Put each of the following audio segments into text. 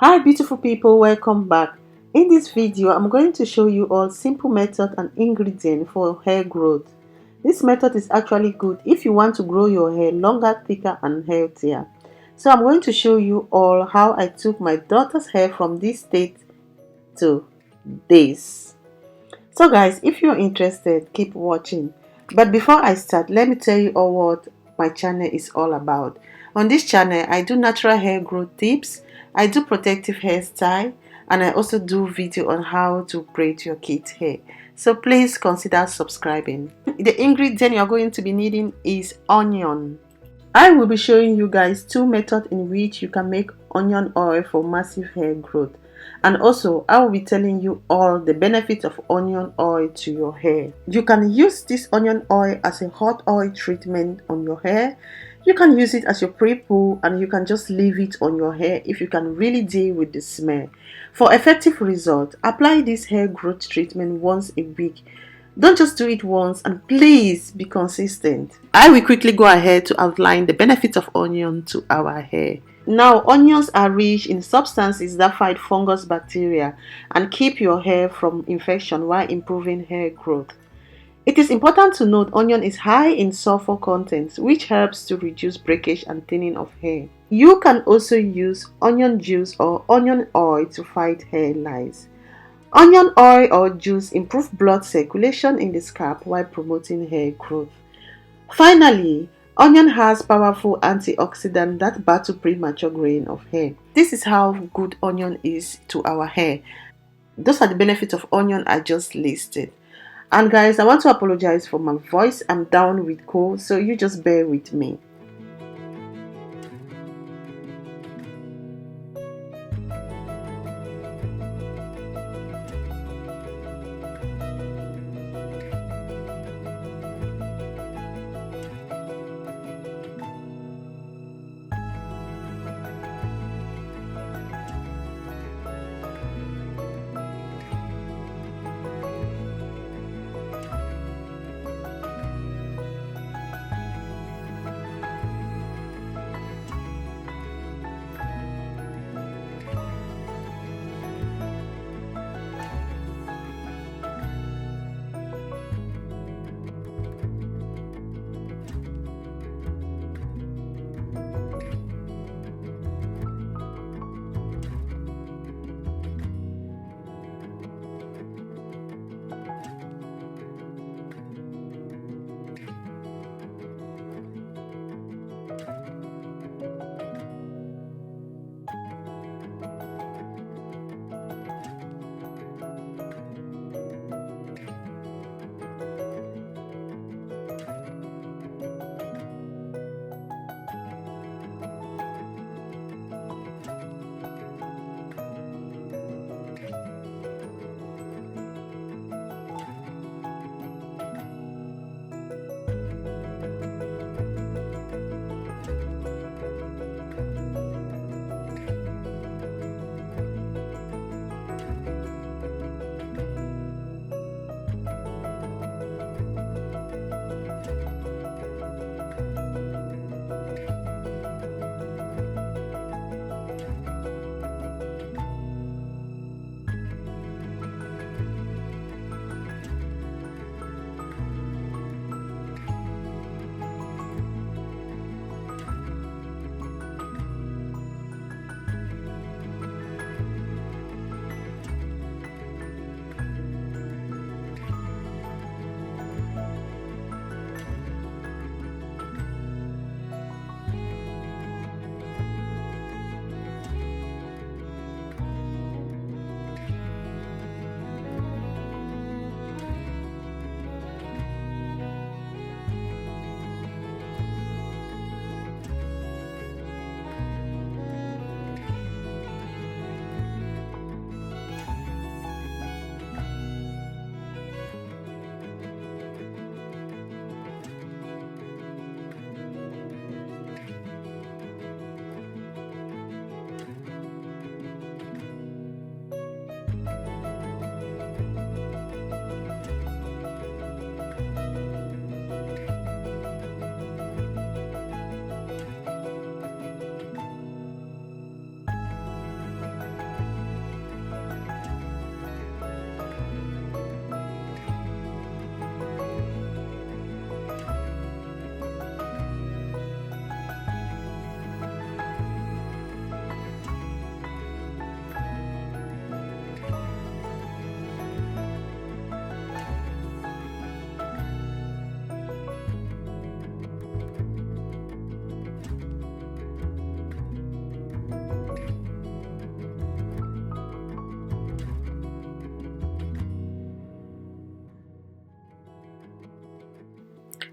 Hi beautiful people, welcome back. In this video I'm going to show you all simple method and ingredient for hair growth. This method is actually good if you want to grow your hair longer, thicker and healthier. So I'm going to show you all how I took my daughter's hair from this state to this. So guys, if you're interested, keep watching. But before I start, let me tell you all what my channel is all about. On this channel, I do natural hair growth tips, I do protective hairstyle, and I also do video on how to braid your kids' hair. So please consider subscribing. The ingredient you're going to be needing is onion. I will be showing you guys two methods in which you can make onion oil for massive hair growth. And also, I will be telling you all the benefits of onion oil to your hair. You can use this onion oil as a hot oil treatment on your hair. You can use it as your pre-poo and you can just leave it on your hair if you can really deal with the smell. For effective result, apply this hair growth treatment once a week. Don't just do it once and please be consistent. I will quickly go ahead to outline the benefits of onion to our hair. Now, onions are rich in substances that fight fungus bacteria and keep your hair from infection while improving hair growth. It is important to note onion is high in sulfur content, which helps to reduce breakage and thinning of hair. You can also use onion juice or onion oil to fight hair lice. Onion oil or juice improve blood circulation in the scalp while promoting hair growth. Finally, onion has powerful antioxidants that battle premature graying of hair. This is how good onion is to our hair. Those are the benefits of onion I just listed. And guys, I want to apologize for my voice. I'm down with cold, so you just bear with me.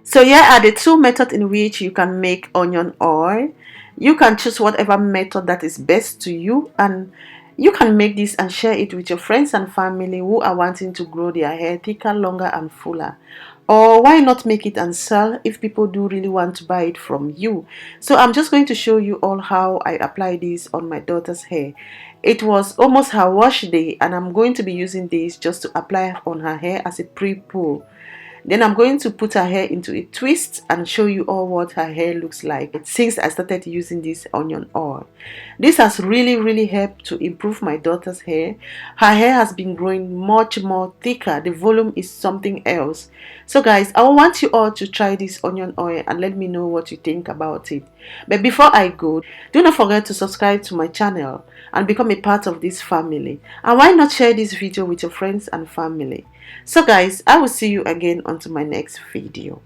So here are the two methods in which you can make onion oil. You can choose whatever method that is best to you, and you can make this and share it with your friends and family who are wanting to grow their hair thicker, longer and fuller. Or why not make it and sell if people do really want to buy it from you. So I'm just going to show you all how I apply this on my daughter's hair. It was almost her wash day, and I'm going to be using this just to apply on her hair as a pre-poo. Then I'm going to put her hair into a twist and show you all what her hair looks like since I started using this onion oil. This has really helped to improve my daughter's hair. Her hair has been growing much more thicker. The volume is something else. So guys, I want you all to try this onion oil and let me know what you think about it. But before I go, do not forget to subscribe to my channel and become a part of this family. And why not share this video with your friends and family? So guys, I will see you again until my next video.